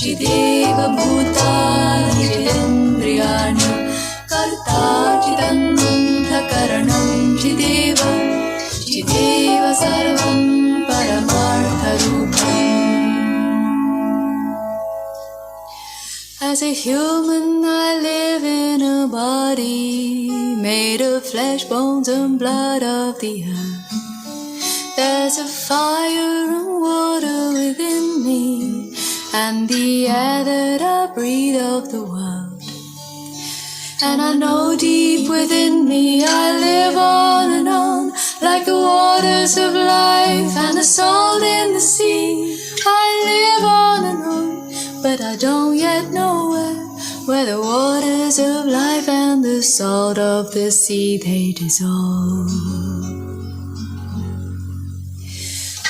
Chideva bhutani chidendriyani karta chidantakaranam chideva chideva sarvam paramartha rupam. As a human I live in a body made of flesh, bones and blood of the earth. There's a fire and water within me and the air that I breathe of the world. And I know deep within me I live on and on like the waters of life and the salt in the sea. I live on and on, but I don't yet know where the waters of life and the salt of the sea they dissolve.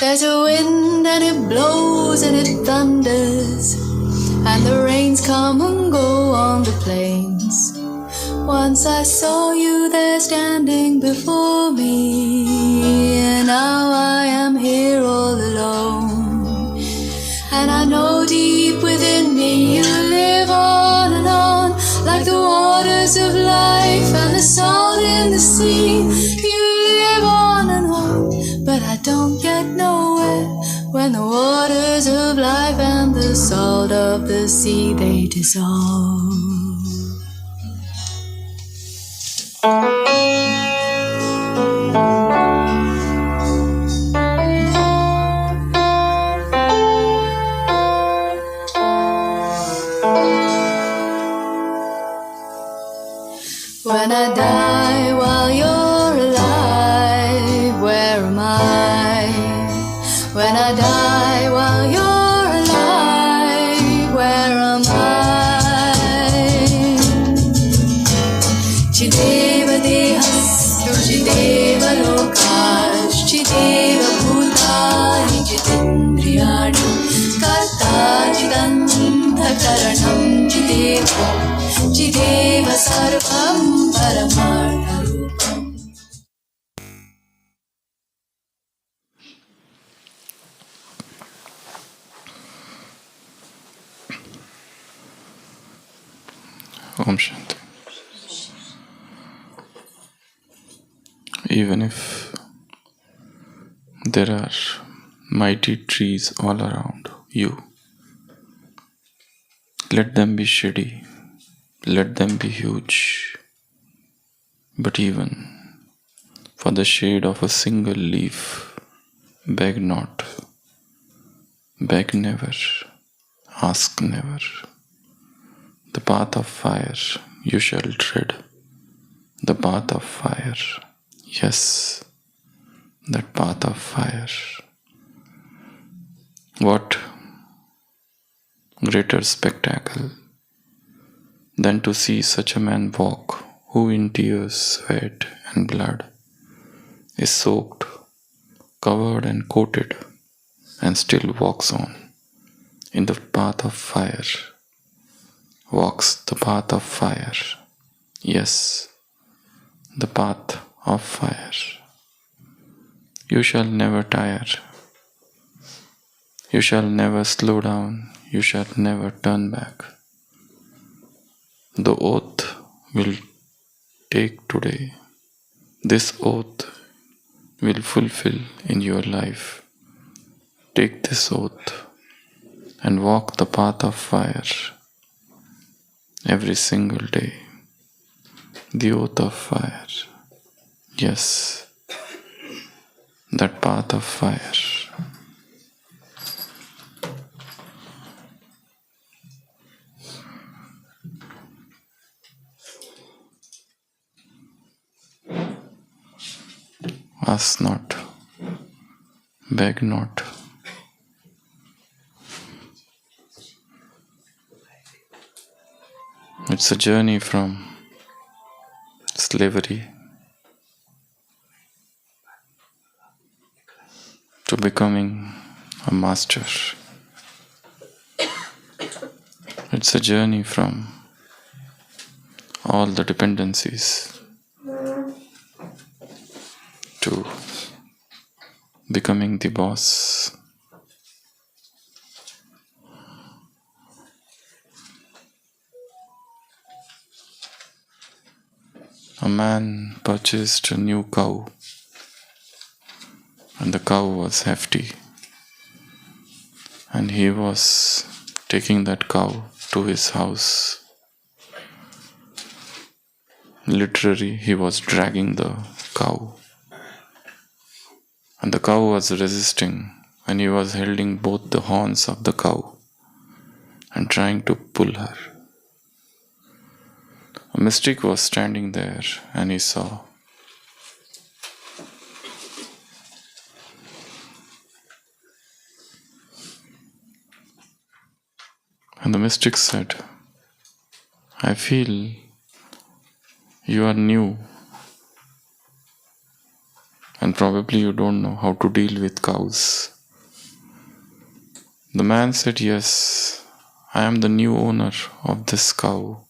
There's a wind and it blows and it thunders, and the rains come and go on the plains. Once I saw you there standing before me, and now I am here all alone. And I know deep within me you live on and on like the waters of life and the salt in the sea. You live on and on, but I don't yet know when the waters of life and the salt of the sea they dissolve. When I die while you're alive, where am I? When I die while you're alive, where am I? Chideva dehastu chideva lokash chideva bhutani chidendriyani karta chidantha karanam chideva chideva sarvam paramartha rupam. Om Shanti. Even if there are mighty trees all around you, let them be shady, let them be huge, but even for the shade of a single leaf, beg not, beg never, ask never. The path of fire you shall tread, the path of fire, yes, that path of fire. What greater spectacle than to see such a man walk who in tears, sweat and blood is soaked, covered and coated, and still walks on in the path of fire. Walks the path of fire. Yes, the path of fire. You shall never tire. You shall never slow down. You shall never turn back. The oath will take today. This oath will fulfill in your life. Take this oath and walk the path of fire every single day. The oath of fire. Yes, that path of fire. Ask not, beg not. It's a journey from slavery to becoming a master. It's a journey from all the dependencies to becoming the boss. A man purchased a new cow, and the cow was hefty, and he was taking that cow to his house. Literally, he was dragging the cow, and the cow was resisting, and he was holding both the horns of the cow and trying to pull her. A mystic was standing there, and he saw. And the mystic said, I feel you are new, and probably you don't know how to deal with cows. The man said, yes, I am the new owner of this cow,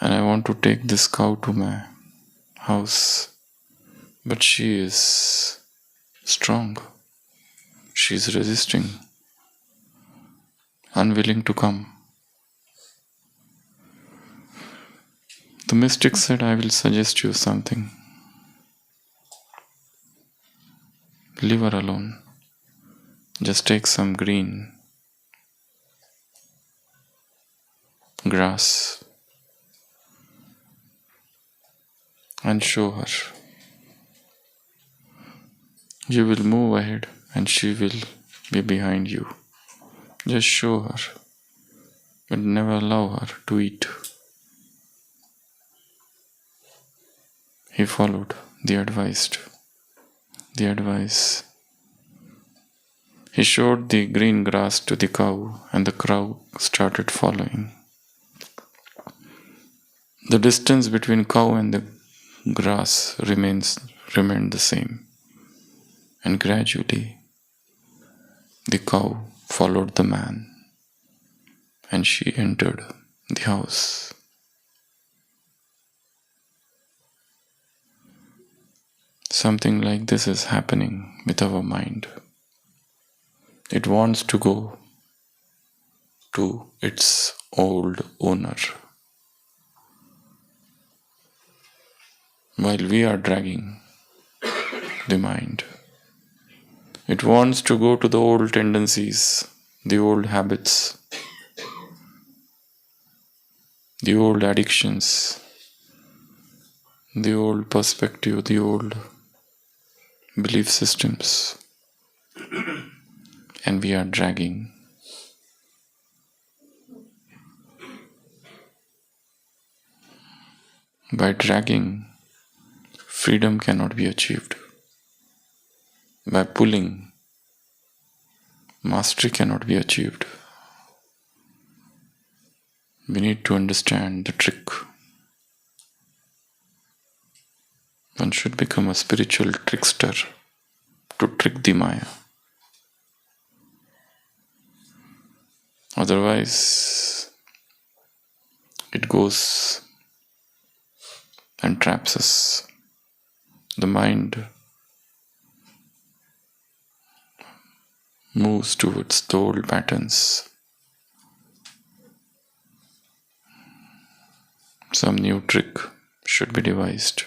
and I want to take this cow to my house. But she is strong. She is resisting, unwilling to come. The mystic said, I will suggest you something. Leave her alone. Just take some green grass and show her. You will move ahead and she will be behind you. Just show her, but never allow her to eat. He followed the advice. He showed the green grass to the cow, and the cow started following. The distance between cow and the grass remained the same, and gradually the cow followed the man, and she entered the house. Something like this is happening with our mind. It wants to go to its old owner, while we are dragging the mind. It wants to go to the old tendencies, the old habits, the old addictions, the old perspective, the old belief systems, and we are dragging. By dragging, freedom cannot be achieved. By pulling, mastery cannot be achieved. We need to understand the trick. One should become a spiritual trickster to trick the Maya. Otherwise, it goes and traps us. The mind moves towards the old patterns. Some new trick should be devised.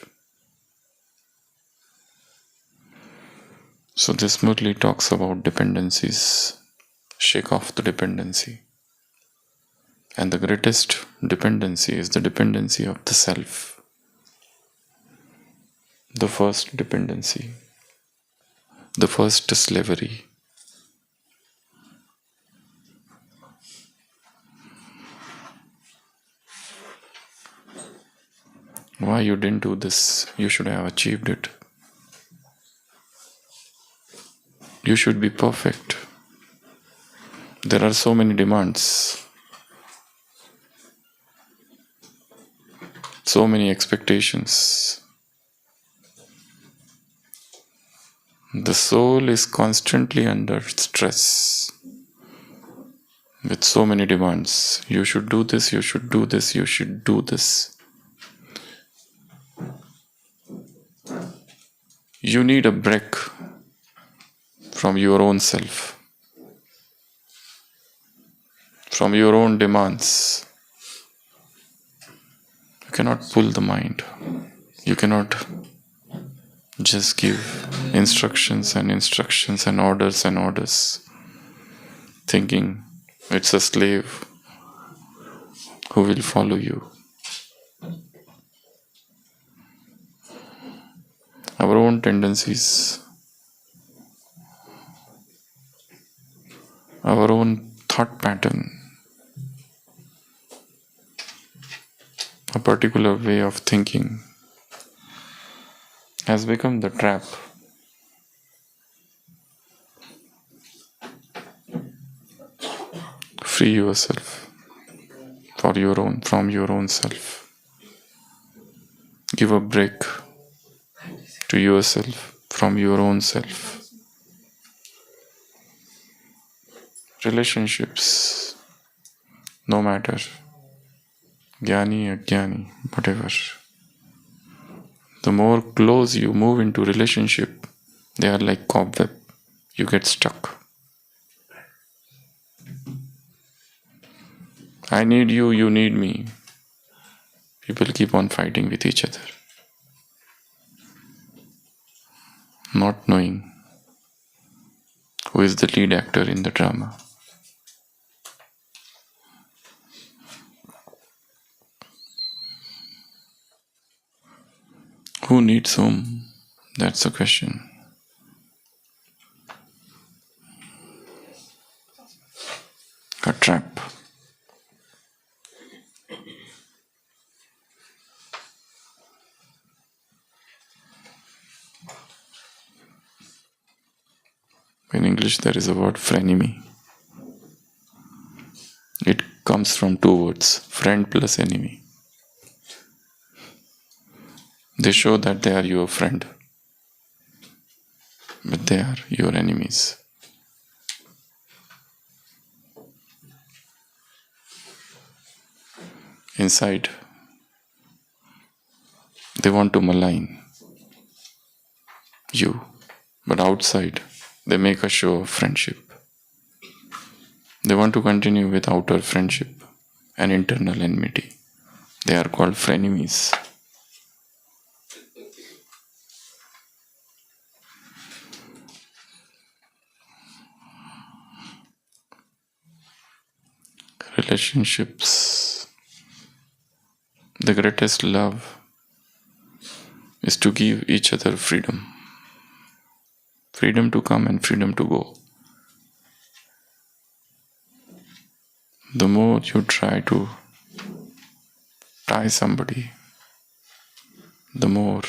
So this Murli talks about dependencies. Shake off the dependency. And the greatest dependency is the dependency of the self. The first dependency. The first slavery. Why you didn't do this? You should have achieved it. You should be perfect. There are so many demands, so many expectations. The soul is constantly under stress with so many demands. You should do this, you should do this, you should do this. You need a break from your own self, from your own demands. You cannot pull the mind. You cannot just give instructions and orders, thinking it's a slave who will follow you. Our own tendencies, our own thought pattern, a particular way of thinking has become the trap. Free yourself from your own self. Give a break to yourself from your own self. Relationships, no matter, Jnani, Ajnani, whatever. The more close you move into relationship, they are like cobweb. You get stuck. I need you, you need me. People keep on fighting with each other, not knowing who is the lead actor in the drama. Who needs whom? That's the question. A trap. In English, there is a word frenemy. It comes from two words, friend plus enemy. They show that they are your friend, but they are your enemies. Inside, they want to malign you, but outside, they make a show of friendship. They want to continue with outer friendship and internal enmity. They are called frenemies. Relationships, the greatest love is to give each other freedom. Freedom to come and freedom to go. The more you try to tie somebody, the more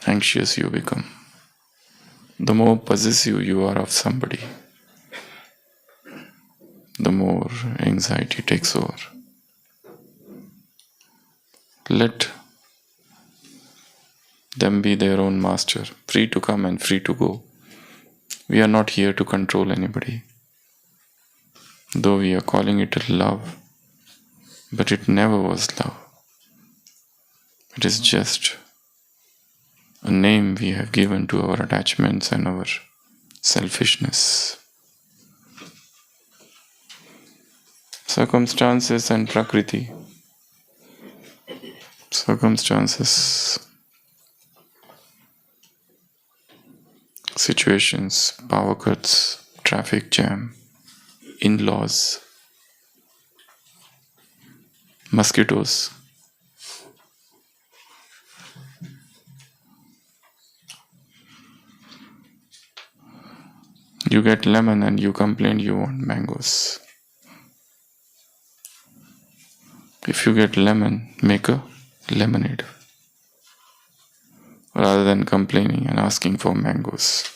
anxious you become. The more possessive you are of somebody, the more anxiety takes over. Let them be their own master, free to come and free to go. We are not here to control anybody. Though we are calling it love, but it never was love. It is just a name we have given to our attachments and our selfishness. Circumstances and Prakriti. Circumstances, situations, power cuts, traffic jam, in-laws, mosquitoes. You get lemon and you complain you want mangoes. If you get lemon, make a lemonade. Rather than complaining and asking for mangoes,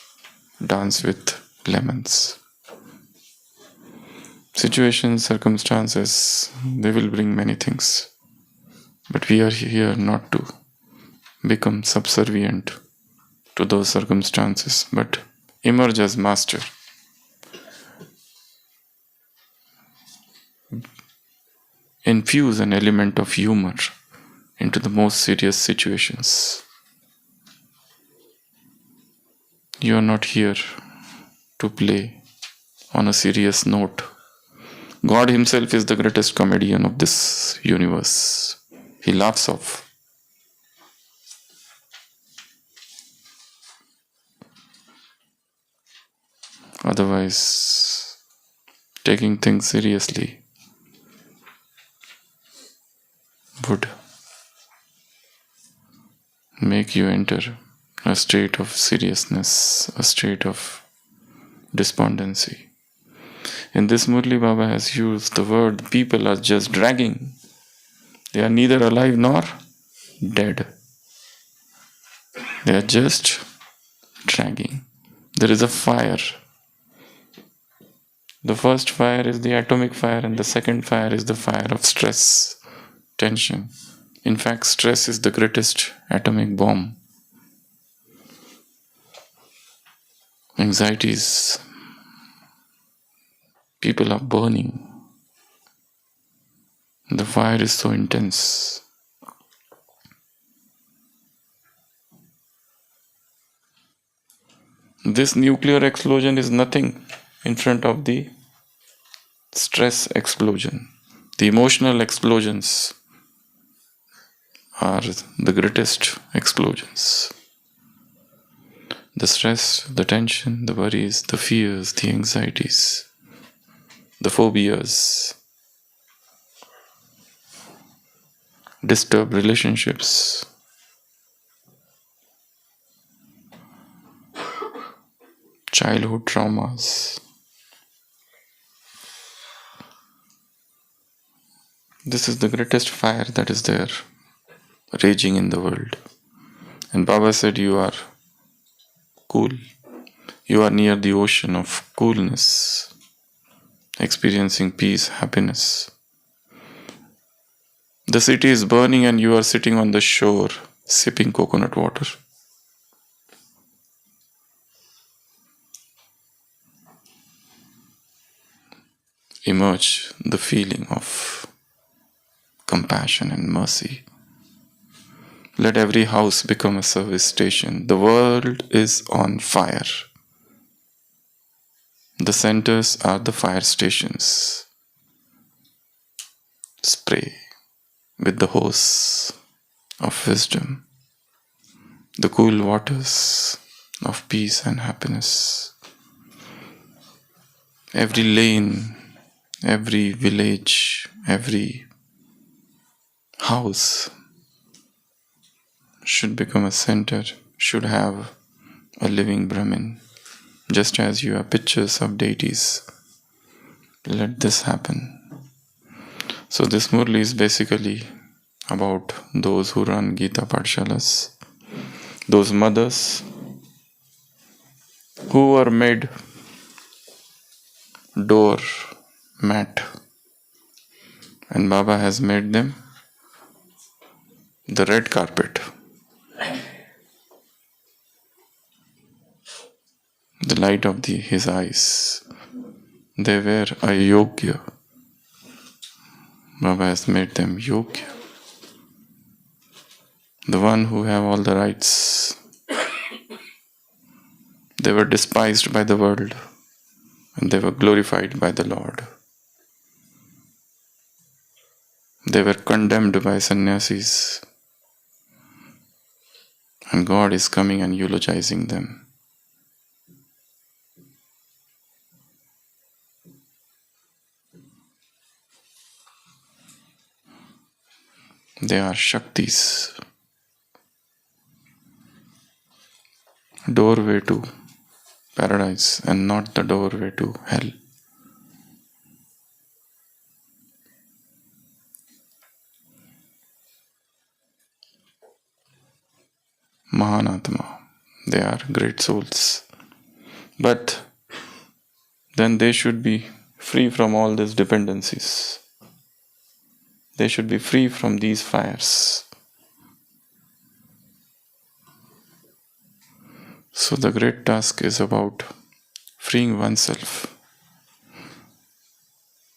dance with lemons. Situations, circumstances, they will bring many things. But we are here not to become subservient to those circumstances, but emerge as master. Infuse an element of humor into the most serious situations. You are not here to play on a serious note, God himself is the greatest comedian of this universe. He laughs off. Otherwise, taking things seriously would make you enter a state of seriousness, a state of despondency. In this Murli Baba has used the word people are just dragging. They are neither alive nor dead. They are just dragging. There is a fire. The first fire is the atomic fire, and the second fire is the fire of stress, tension. In fact, stress is the greatest atomic bomb. Anxieties. People are burning. The fire is so intense. This nuclear explosion is nothing in front of the stress explosion. The emotional explosions are the greatest explosions. The stress, the tension, the worries, the fears, the anxieties, the phobias, disturbed relationships, childhood traumas. This is the greatest fire that is there, raging in the world. And Baba said, you are cool. You are near the ocean of coolness, experiencing peace, happiness. The city is burning and you are sitting on the shore, sipping coconut water. Emerge the feeling of compassion and mercy. Let every house become a service station. The world is on fire. The centers are the fire stations. Spray with the hose of wisdom, the cool waters of peace and happiness. Every lane, every village, every house should become a center, should have a living Brahmin. Just as you have pictures of deities, let this happen. So this Murli is basically about those who run Gita Pathshalas, those mothers who are made door mat, and Baba has made them the red carpet, the light of his eyes. They were a yogya. Baba has made them yogya, the one who have all the rights. They were despised by the world and they were glorified by the Lord. They were condemned by sannyasis, and God is coming and eulogizing them. They are Shaktis, doorway to paradise and not the doorway to hell. Mahanatma, they are great souls. But then they should be free from all these dependencies. They should be free from these fires. So the great task is about freeing oneself.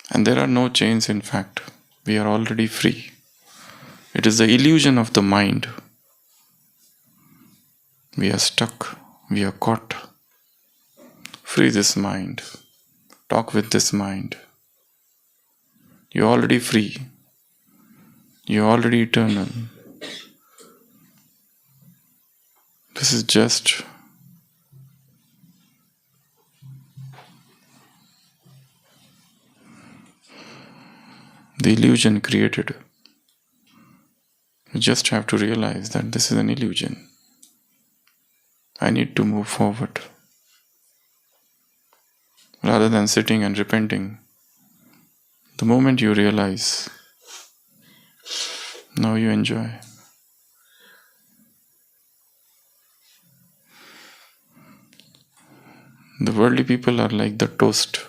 And there are no chains, in fact. We are already free. It is the illusion of the mind. We are stuck. We are caught. Free this mind. Talk with this mind. You're already free. You're already eternal. This is just the illusion created. You just have to realize that this is an illusion. I need to move forward. Rather than sitting and repenting, the moment you realize, now you enjoy. The worldly people are like the toast,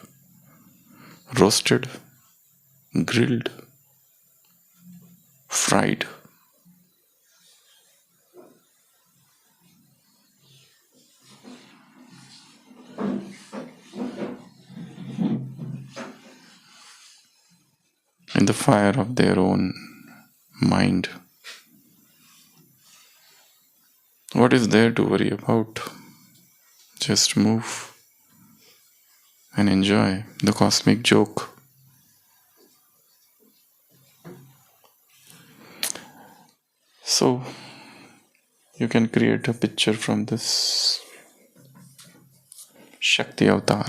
roasted, grilled, fried. In the fire of their own mind. What is there to worry about? Just move and enjoy the cosmic joke. So, you can create a picture from this Shakti avatar.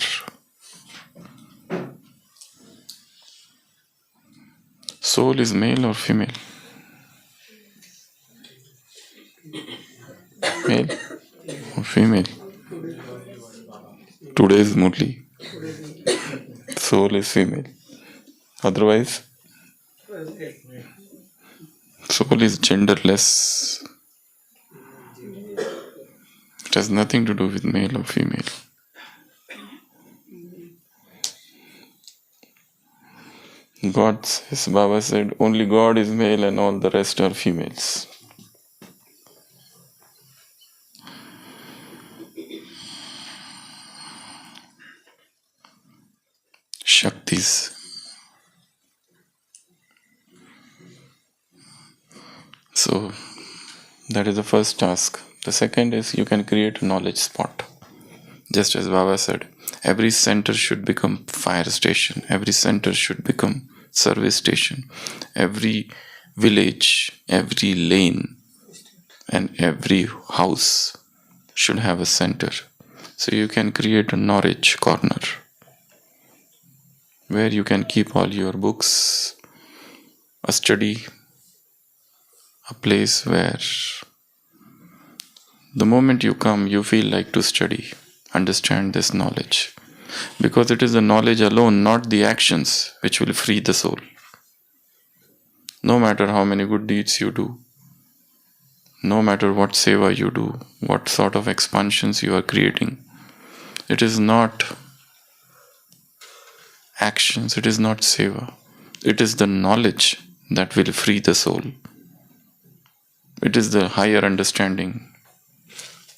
Soul is male or female? Male or female? Today's Murli. Soul is female. Otherwise, soul is genderless. It has nothing to do with male or female. God says, Baba said, only God is male and all the rest are females. Shaktis. So, that is the first task. The second is you can create a knowledge spot. Just as Baba said, every center should become fire station. Every center should become service station. Every village, every lane, and every house should have a center. So you can create a knowledge corner where you can keep all your books, a study, a place where the moment you come, you feel like to study, understand this knowledge. Because it is the knowledge alone, not the actions, which will free the soul. No matter how many good deeds you do, no matter what seva you do, what sort of expansions you are creating, it is not actions, it is not seva. It is the knowledge that will free the soul. It is the higher understanding.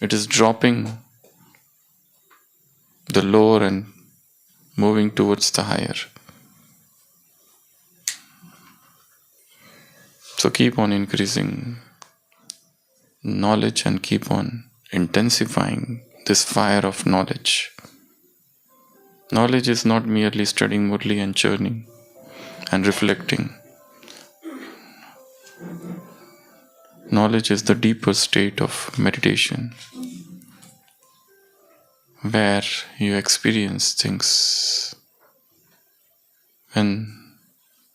It is dropping the lower and moving towards the higher. So keep on increasing knowledge and keep on intensifying this fire of knowledge. Knowledge is not merely studying Murli and churning and reflecting. Knowledge is the deeper state of meditation, where you experience things and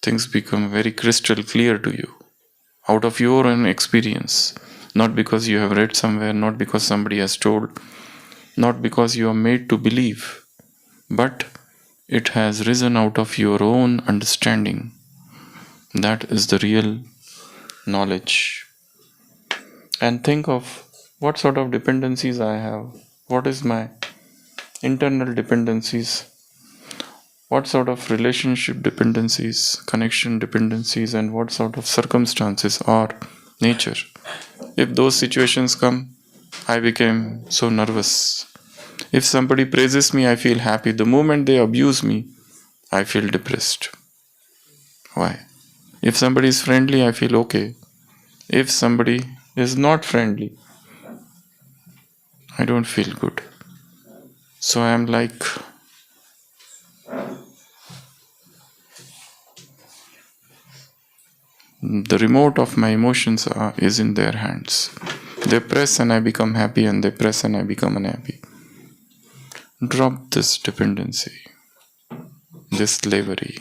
things become very crystal clear to you, out of your own experience, not because you have read somewhere, not because somebody has told, not because you are made to believe, but it has risen out of your own understanding. That is the real knowledge. And think of what sort of dependencies I have. What is my internal dependencies? What sort of relationship dependencies, connection dependencies, and what sort of circumstances or nature? If those situations come, I became so nervous. If somebody praises me, I feel happy. The moment they abuse me, I feel depressed. Why? If somebody is friendly, I feel okay. If somebody is not friendly, I don't feel good. So I am like The remote of my emotions is in their hands. They press and I become happy, and they press and I become unhappy. Drop this dependency, this slavery.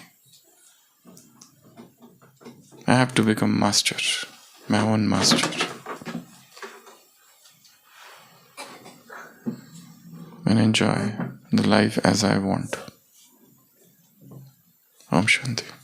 I have to become master, my own master, and enjoy the life as I want. Om Shanti.